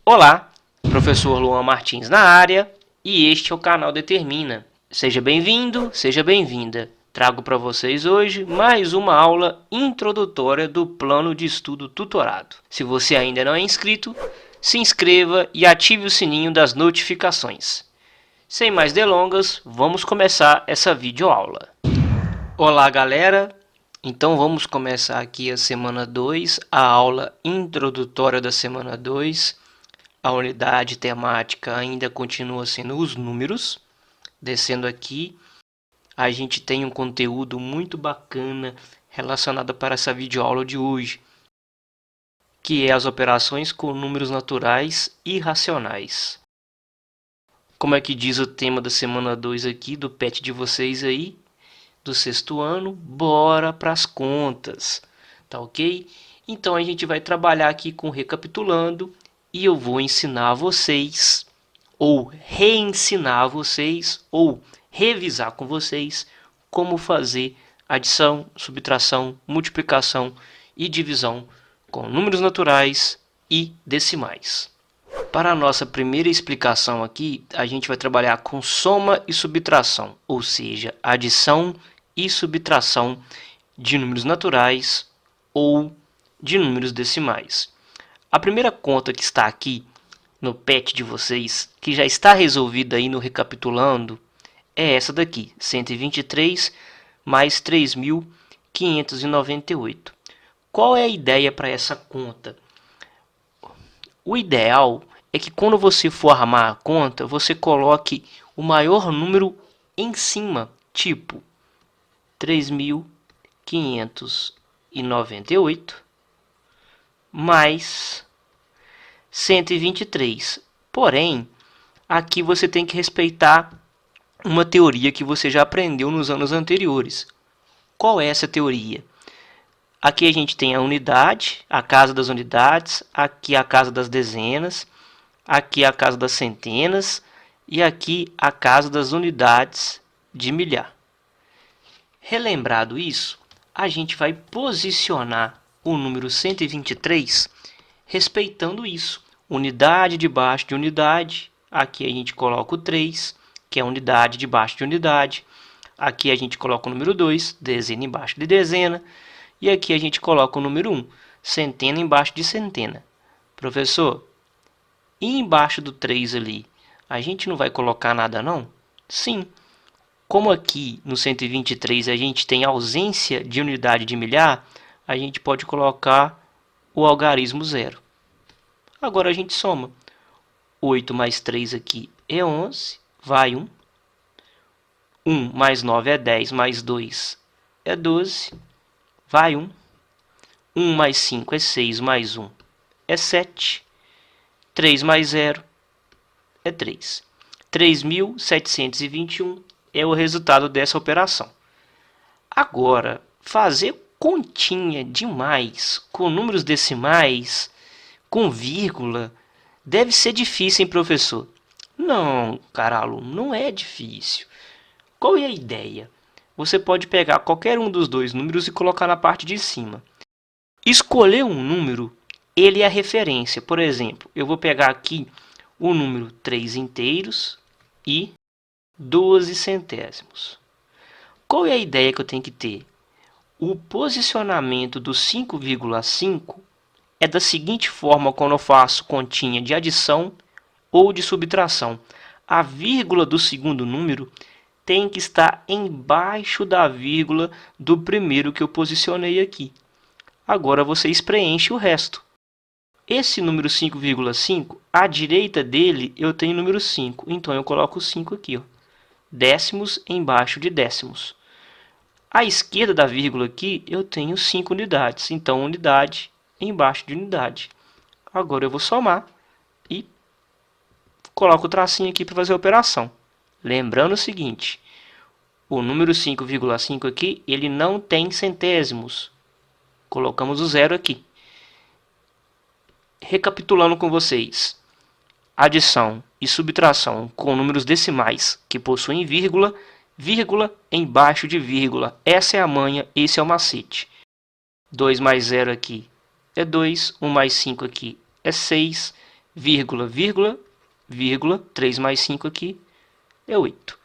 Olá, professor Luan Martins na área e este é o canal Determina. Seja bem-vindo, seja bem-vinda. Trago para vocês hoje mais uma aula introdutória do plano de estudo tutorado. Se você ainda não é inscrito, se inscreva e ative o sininho das notificações. Sem mais delongas, vamos começar essa videoaula. Olá, galera! Então vamos começar aqui a semana 2, a aula introdutória da semana 2. A unidade temática ainda continua sendo os números. Descendo aqui, a gente tem um conteúdo muito bacana relacionado para essa videoaula de hoje, que é as operações com números naturais e racionais. Como é que diz o tema da semana 2 aqui, do PET de vocês aí, do sexto ano? Bora para as contas, tá ok? Então a gente vai trabalhar aqui com recapitulando e eu vou ensinar vocês, ou reensinar vocês, ou revisar com vocês como fazer adição, subtração, multiplicação e divisão com números naturais e decimais. Para a nossa primeira explicação aqui, a gente vai trabalhar com soma e subtração, ou seja, adição e subtração de números naturais ou de números decimais. A primeira conta que está aqui no PET de vocês, que já está resolvida aí no recapitulando, é essa daqui, 123 mais 3.598. Qual é a ideia para essa conta? O ideal é que quando você for armar a conta, você coloque o maior número em cima, tipo 3.598 mais 123. Porém, aqui você tem que respeitar uma teoria que você já aprendeu nos anos anteriores. Qual é essa teoria? Aqui a gente tem a unidade, a casa das unidades, aqui a casa das dezenas, aqui a casa das centenas e aqui a casa das unidades de milhar. Relembrado isso, a gente vai posicionar o número 123 respeitando isso. Unidade debaixo de unidade, aqui a gente coloca o 3, que é unidade debaixo de unidade. Aqui a gente coloca o número 2, dezena embaixo de dezena. E aqui a gente coloca o número 1, centena embaixo de centena. Professor, e embaixo do 3 ali, a gente não vai colocar nada não? Sim. Como aqui no 123 a gente tem ausência de unidade de milhar, a gente pode colocar o algarismo zero. Agora a gente soma. 8 mais 3 aqui é 11, vai 1. 1 mais 9 é 10, mais 2 é 12, vai 1. 1 mais 5 é 6, mais 1 é 7. 3 mais 0 é 3. 3.721 é o resultado dessa operação. Agora, fazer continha demais com números decimais, com vírgula, deve ser difícil, hein, professor? Não, cara aluno, não é difícil. Qual é a ideia? Você pode pegar qualquer um dos dois números e colocar na parte de cima. Escolher um número, ele é a referência. Por exemplo, eu vou pegar aqui o número 3 inteiros e 12 centésimos. Qual é a ideia que eu tenho que ter? O posicionamento do 5,5 é da seguinte forma quando eu faço continha de adição ou de subtração. A vírgula do segundo número tem que estar embaixo da vírgula do primeiro que eu posicionei aqui. Agora vocês preenchem o resto. Esse número 5,5, à direita dele eu tenho o número 5, então eu coloco o 5 aqui, ó. Décimos embaixo de décimos. À esquerda da vírgula aqui eu tenho 5 unidades, então unidade embaixo de unidade. Agora eu vou somar e coloco o tracinho aqui para fazer a operação. Lembrando o seguinte, o número 5,5 aqui, ele não tem centésimos. Colocamos o zero aqui. Recapitulando com vocês, adição e subtração com números decimais que possuem vírgula, vírgula embaixo de vírgula. Essa é a manha, esse é o macete. 2 mais 0 aqui é 2, 1 mais 5 aqui é 6, vírgula, vírgula, vírgula, 3 mais 5 aqui é 8.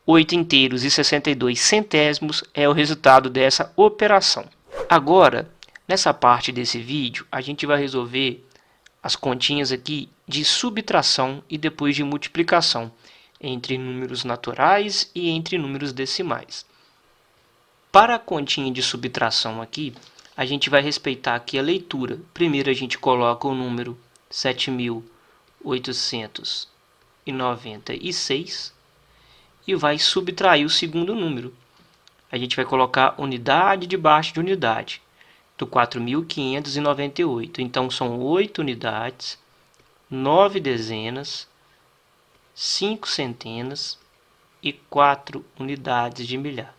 8 inteiros e 62 centésimos é o resultado dessa operação. Agora, nessa parte desse vídeo, a gente vai resolver as continhas aqui de subtração e depois de multiplicação entre números naturais e entre números decimais. Para a continha de subtração aqui, a gente vai respeitar aqui a leitura. Primeiro a gente coloca o número 7.896 e vai subtrair o segundo número. A gente vai colocar unidade debaixo de unidade do 4.598. Então são 8 unidades, 9 dezenas, 5 centenas e 4 unidades de milhar.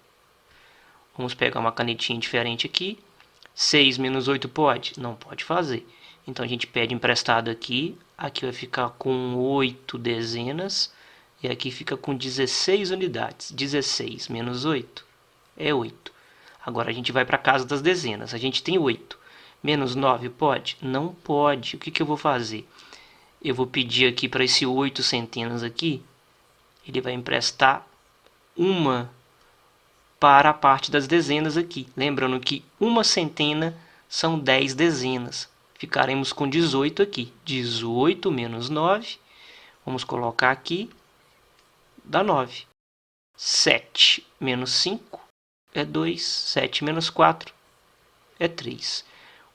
Vamos pegar uma canetinha diferente aqui. 6 menos 8 pode? Não pode fazer. Então a gente pede emprestado aqui. Aqui vai ficar com 8 dezenas. E aqui fica com 16 unidades. 16 menos 8 é 8. Agora a gente vai para a casa das dezenas. A gente tem 8. Menos 9 pode? Não pode. O que eu vou fazer? Eu vou pedir aqui para esse 8 centenas aqui. Ele vai emprestar uma para a parte das dezenas aqui. Lembrando que uma centena são 10 dezenas. Ficaremos com 18 aqui. 18 menos 9. Vamos colocar aqui. Dá 9. 7 menos 5 é 2. 7 menos 4 é 3.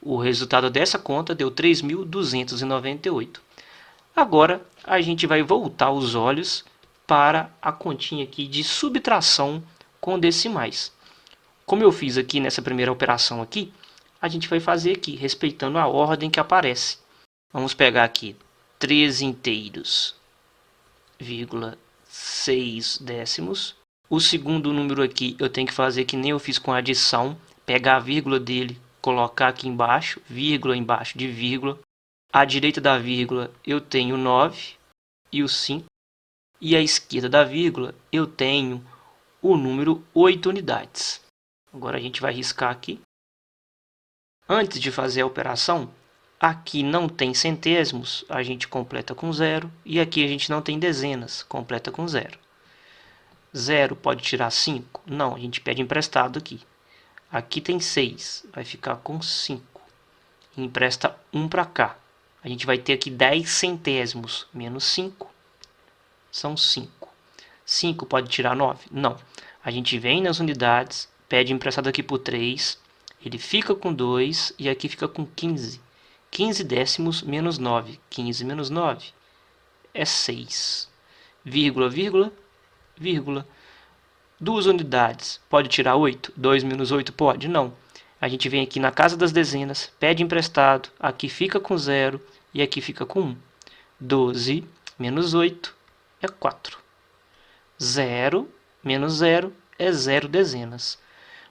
O resultado dessa conta deu 3.298. Agora a gente vai voltar os olhos para a continha aqui de subtração com decimais. Como eu fiz aqui nessa primeira operação aqui, a gente vai fazer aqui, respeitando a ordem que aparece. Vamos pegar aqui 13 inteiros, vírgula 6 décimos. O segundo número aqui eu tenho que fazer que nem eu fiz com a adição, pegar a vírgula dele, colocar aqui embaixo, vírgula embaixo de vírgula. À direita da vírgula eu tenho 9 e o 5. E à esquerda da vírgula eu tenho o número 8 unidades. Agora a gente vai riscar aqui. Antes de fazer a operação, aqui não tem centésimos, a gente completa com 0. E aqui a gente não tem dezenas, completa com 0. 0 pode tirar 5? Não, a gente pede emprestado aqui. Aqui tem 6, vai ficar com 5. E empresta 1 para cá. A gente vai ter aqui 10 centésimos, menos 5, são 5. 5 pode tirar 9? Não. A gente vem nas unidades, pede emprestado aqui por 3, ele fica com 2 e aqui fica com 15. 15 décimos menos 9. 15 menos 9 é 6. Vírgula, vírgula, vírgula. 2 unidades, pode tirar 8? 2 menos 8 pode? Não. A gente vem aqui na casa das dezenas, pede emprestado, aqui fica com 0 e aqui fica com 1. 12 menos 8 é 4. 0 menos 0 é 0 dezenas.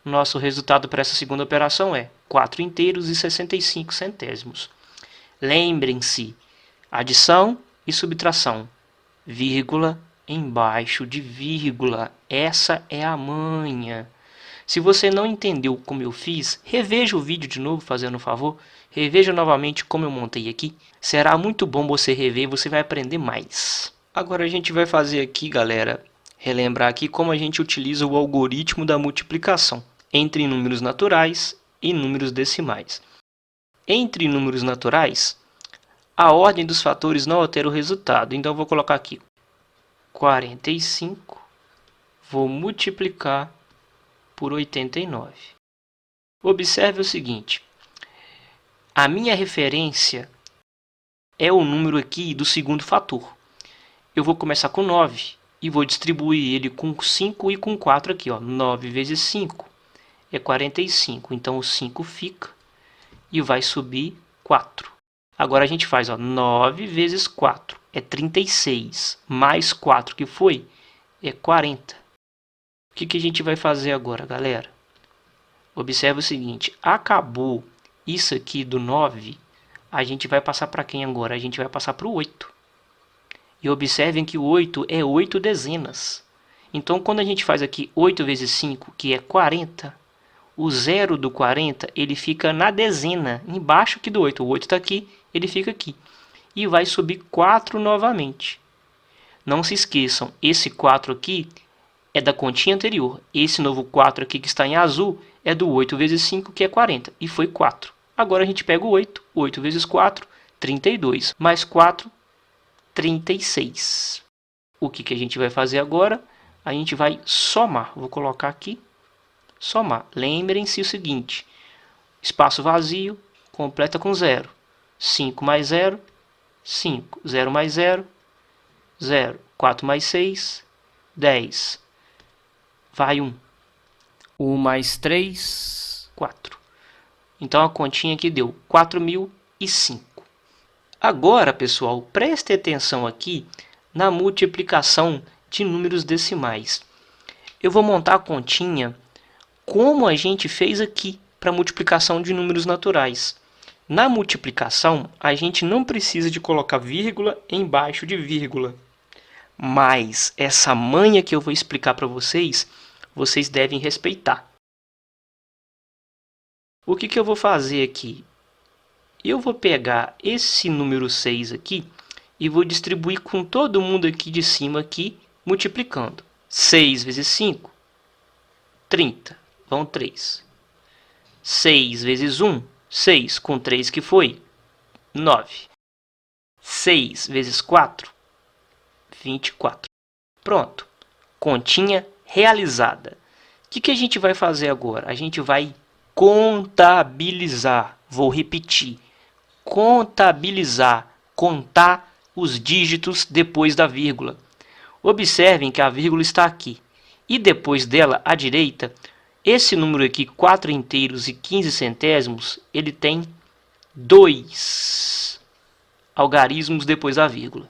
Nosso resultado para essa segunda operação é 4 inteiros e 65 centésimos. Lembrem-se, adição e subtração, vírgula embaixo de vírgula. Essa é a manha. Se você não entendeu como eu fiz, reveja o vídeo de novo, fazendo um favor. Reveja novamente como eu montei aqui. Será muito bom você rever, você vai aprender mais. Agora a gente vai fazer aqui, galera, relembrar aqui como a gente utiliza o algoritmo da multiplicação entre números naturais e números decimais. Entre números naturais, a ordem dos fatores não altera o resultado. Então eu vou colocar aqui 45, vou multiplicar por 89. Observe o seguinte, a minha referência é o número aqui do segundo fator. Eu vou começar com 9 e vou distribuir ele com 5 e com 4 aqui. 9 vezes 5 é 45, então o 5 fica e vai subir 4. Agora a gente faz 9 vezes 4 é 36, mais 4 que foi é 40. O que a gente vai fazer agora, galera? Observe o seguinte, acabou isso aqui do 9, a gente vai passar para quem agora? A gente vai passar para o 8. E observem que o 8 é 8 dezenas. Então, quando a gente faz aqui 8 vezes 5, que é 40, o 0 do 40 ele fica na dezena, embaixo aqui do 8. O 8 está aqui, ele fica aqui. e vai subir 4 novamente. Não se esqueçam, esse 4 aqui é da continha anterior. Esse novo 4 aqui que está em azul é do 8 vezes 5, que é 40, e foi 4. Agora a gente pega o 8, 8 vezes 4, 32, mais 4, 36. O que a gente vai fazer agora? A gente vai somar. Vou colocar aqui, somar. Lembrem-se o seguinte, espaço vazio, completa com 0. 5 mais 0, 5. 0 mais 0, 0. 4 mais 6, 10. Vai 1. 1 mais 3, 4. Então a continha aqui deu 4.005. Agora, pessoal, preste atenção aqui na multiplicação de números decimais. Eu vou montar a continha como a gente fez aqui para multiplicação de números naturais. Na multiplicação, a gente não precisa de colocar vírgula embaixo de vírgula. Mas essa manha que eu vou explicar para vocês, vocês devem respeitar. O que eu vou fazer aqui? Eu vou pegar esse número 6 aqui e vou distribuir com todo mundo aqui de cima, aqui, multiplicando. 6 vezes 5, 30. Vão 3. 6 vezes 1, 6. Com 3 que foi? 9. 6 vezes 4, 24. Pronto. Continha realizada. O que a gente vai fazer agora? A gente vai contabilizar. Vou repetir. Contabilizar. Contar os dígitos depois da vírgula. Observem que a vírgula está aqui. E depois dela, à direita, esse número aqui, 4 inteiros e 15 centésimos, ele tem 2 algarismos depois da vírgula.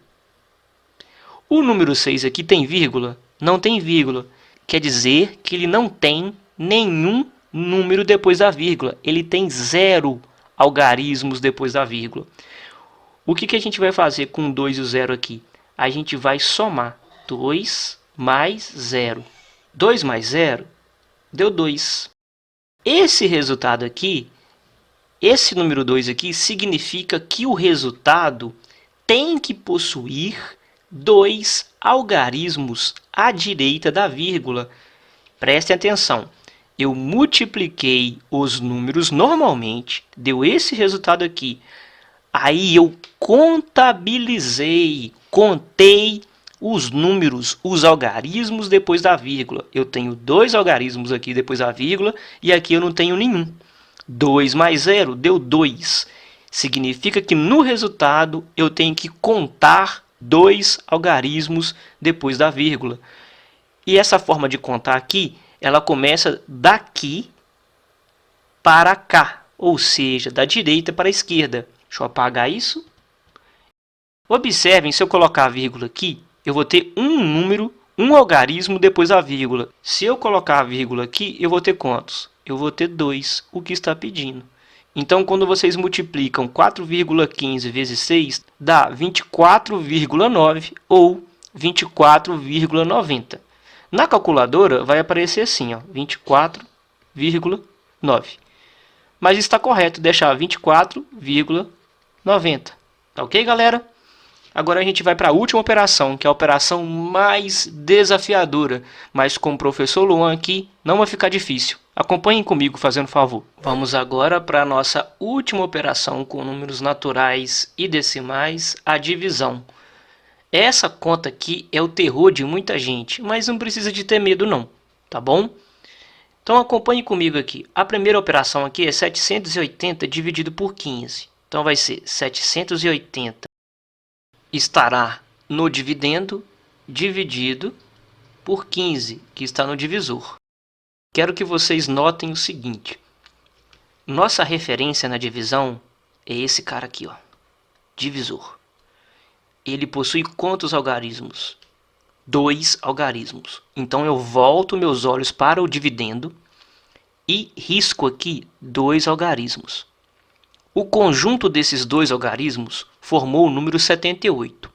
O número 6 aqui tem vírgula? Não tem vírgula. Quer dizer que ele não tem nenhum número depois da vírgula. Ele tem 0 algarismos depois da vírgula. O que a gente vai fazer com 2 e o 0 aqui? A gente vai somar 2 mais 0. 2 mais 0 deu 2. Esse resultado aqui, esse número 2 aqui, significa que o resultado tem que possuir 2 algarismos à direita da vírgula. Prestem atenção. Eu multipliquei os números normalmente, deu esse resultado aqui. Aí eu contabilizei, contei os números, os algarismos depois da vírgula. Eu tenho 2 algarismos aqui depois da vírgula e aqui eu não tenho nenhum. 2 mais 0 deu 2. Significa que no resultado eu tenho que contar 2 algarismos depois da vírgula. E essa forma de contar aqui, ela começa daqui para cá, ou seja, da direita para a esquerda. Deixa eu apagar isso. Observem, se eu colocar a vírgula aqui, eu vou ter um número, um algarismo depois da vírgula. Se eu colocar a vírgula aqui, eu vou ter quantos? Eu vou ter 2, o que está pedindo. Então, quando vocês multiplicam 4,15 vezes 6, dá 24,9 ou 24,90. Na calculadora, vai aparecer assim, 24,9. Mas está correto deixar 24,90. Tá ok, galera? Agora a gente vai para a última operação, que é a operação mais desafiadora. Mas com o professor Luan aqui, não vai ficar difícil. Acompanhem comigo, fazendo favor. Vamos agora para a nossa última operação com números naturais e decimais, a divisão. Essa conta aqui é o terror de muita gente, mas não precisa de ter medo não, tá bom? Então acompanhe comigo aqui. A primeira operação aqui é 780 dividido por 15. Então vai ser 780 estará no dividendo dividido por 15, que está no divisor. Quero que vocês notem o seguinte. Nossa referência na divisão é esse cara aqui, divisor. Ele possui quantos algarismos? 2 algarismos. Então eu volto meus olhos para o dividendo e risco aqui 2 algarismos. O conjunto desses 2 algarismos formou o número 78.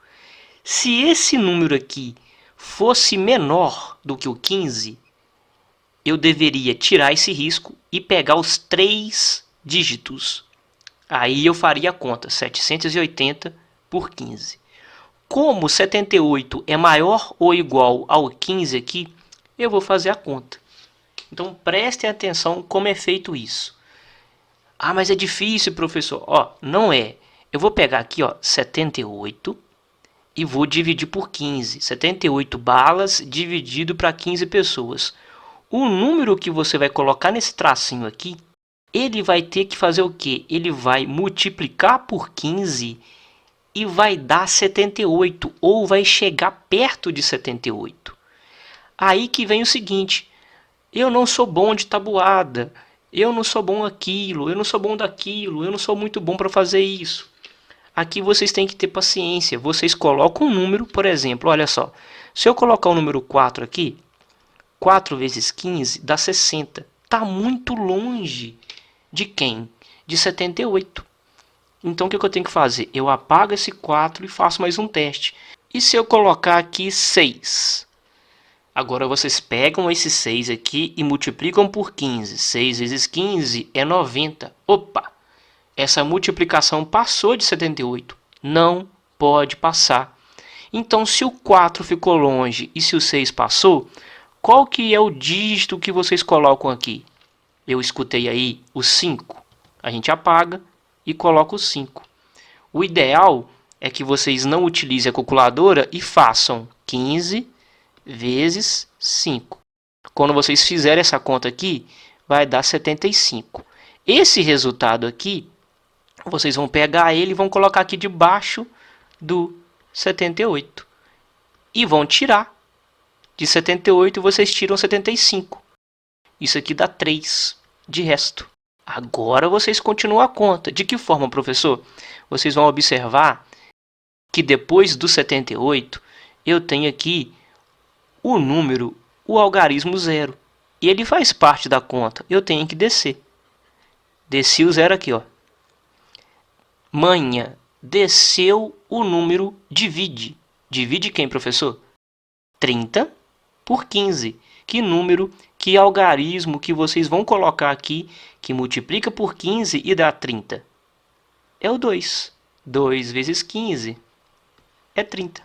Se esse número aqui fosse menor do que o 15, eu deveria tirar esse risco e pegar os 3 dígitos. Aí eu faria a conta, 780 por 15. Como 78 é maior ou igual ao 15 aqui, eu vou fazer a conta. Então, prestem atenção como é feito isso. Ah, mas é difícil, professor. Ó, não é. Eu vou pegar aqui, ó, 78 e vou dividir por 15. 78 balas dividido para 15 pessoas. O número que você vai colocar nesse tracinho aqui, ele vai ter que fazer o quê? Ele vai multiplicar por 15 e vai dar 78, ou vai chegar perto de 78. Aí que vem o seguinte: eu não sou bom de tabuada, eu não sou bom aquilo, eu não sou bom daquilo, eu não sou muito bom para fazer isso. Aqui vocês têm que ter paciência. Vocês colocam um número, por exemplo, olha só. Se eu colocar o número 4 aqui, 4 vezes 15 dá 60. Está muito longe de quem? De 78. Então o que eu tenho que fazer? Eu apago esse 4 e faço mais um teste. E se eu colocar aqui 6? Agora vocês pegam esse 6 aqui e multiplicam por 15. 6 vezes 15 é 90. Opa! Essa multiplicação passou de 78. Não pode passar. Então, se o 4 ficou longe e se o 6 passou, qual que é o dígito que vocês colocam aqui? Eu escutei aí o 5. A gente apaga e coloca o 5. O ideal é que vocês não utilizem a calculadora e façam 15 vezes 5. Quando vocês fizerem essa conta aqui, vai dar 75. Esse resultado aqui, vocês vão pegar ele e vão colocar aqui debaixo do 78. E vão tirar. De 78 vocês tiram 75. Isso aqui dá 3 de resto. Agora vocês continuam a conta. De que forma, professor? Vocês vão observar que depois do 78 eu tenho aqui o número, o algarismo 0. E ele faz parte da conta. Eu tenho que descer. Desci o 0 aqui, ó. Manha, desceu o número, divide. Divide quem, professor? 30 por 15. Que número, que algarismo que vocês vão colocar aqui que multiplica por 15 e dá 30? É o 2. 2 vezes 15 é 30.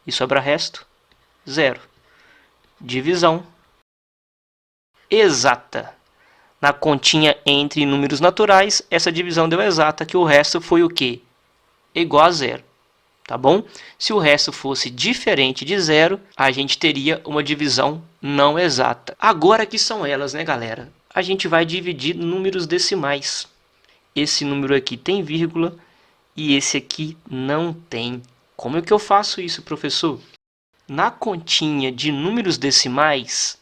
E sobra resto? 0. Divisão exata. Na continha entre números naturais, essa divisão deu exata, que o resto foi o quê? Igual a 0. Tá bom? Se o resto fosse diferente de 0, a gente teria uma divisão não exata. Agora que são elas, né, galera? A gente vai dividir números decimais. Esse número aqui tem vírgula e esse aqui não tem. Como é que eu faço isso, professor? Na continha de números decimais,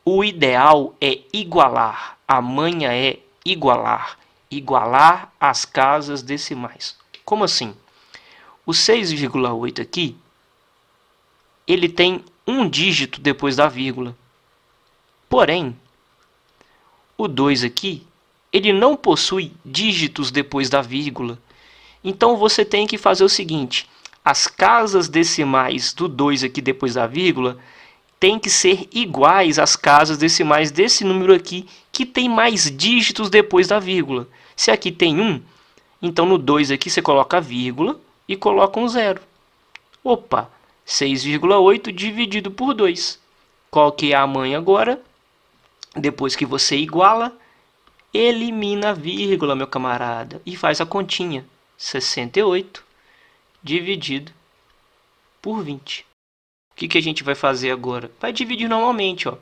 o ideal é igualar. A manha é igualar. Igualar as casas decimais. Como assim? O 6,8 aqui, ele tem um dígito depois da vírgula. Porém, o 2 aqui, ele não possui dígitos depois da vírgula. Então, você tem que fazer o seguinte: as casas decimais do 2 aqui depois da vírgula tem que ser iguais às casas decimais desse número aqui, que tem mais dígitos depois da vírgula. Se aqui tem 1, então no 2 aqui você coloca a vírgula e coloca um 0. Opa, 6,8 dividido por 2. Qual que é a manha agora? Depois que você iguala, elimina a vírgula, meu camarada, e faz a continha. 68 dividido por 20. O que a gente vai fazer agora? Vai dividir normalmente, ó.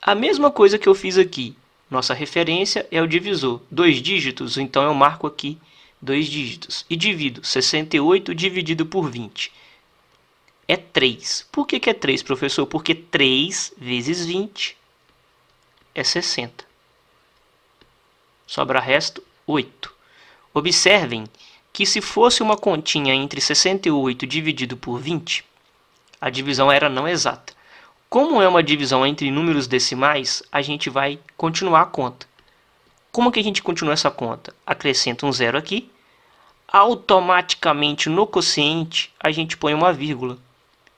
A mesma coisa que eu fiz aqui. Nossa referência é o divisor. 2 dígitos, então eu marco aqui 2 dígitos. E divido 68 dividido por 20. É 3. Por que é 3, professor? Porque 3 vezes 20 é 60. Sobra resto 8. Observem que se fosse uma continha entre 68 dividido por 20, a divisão era não exata. Como é uma divisão entre números decimais, a gente vai continuar a conta. Como que a gente continua essa conta? Acrescenta um 0 aqui. Automaticamente no quociente a gente põe uma vírgula.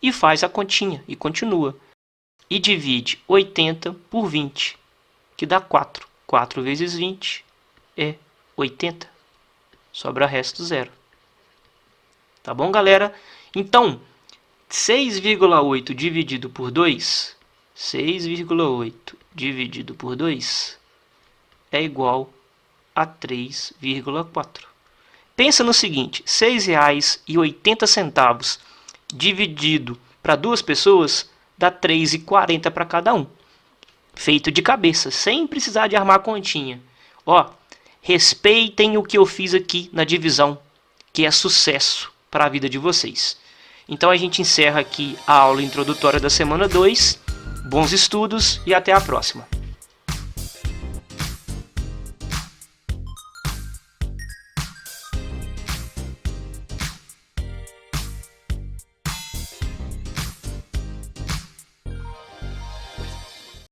E faz a continha e continua. E divide 80 por 20, que dá 4. 4 vezes 20 é 80. Sobra resto 0. Tá bom, galera? Então, 6,8 dividido por 2, 6,8 dividido por 2 é igual a 3,4. Pensa no seguinte, R$ 6,80 dividido para 2 pessoas dá R$ 3,40 para cada um. Feito de cabeça, sem precisar de armar continha. Ó, respeitem o que eu fiz aqui na divisão, que é sucesso para a vida de vocês. Então a gente encerra aqui a aula introdutória da semana 2. Bons estudos e até a próxima.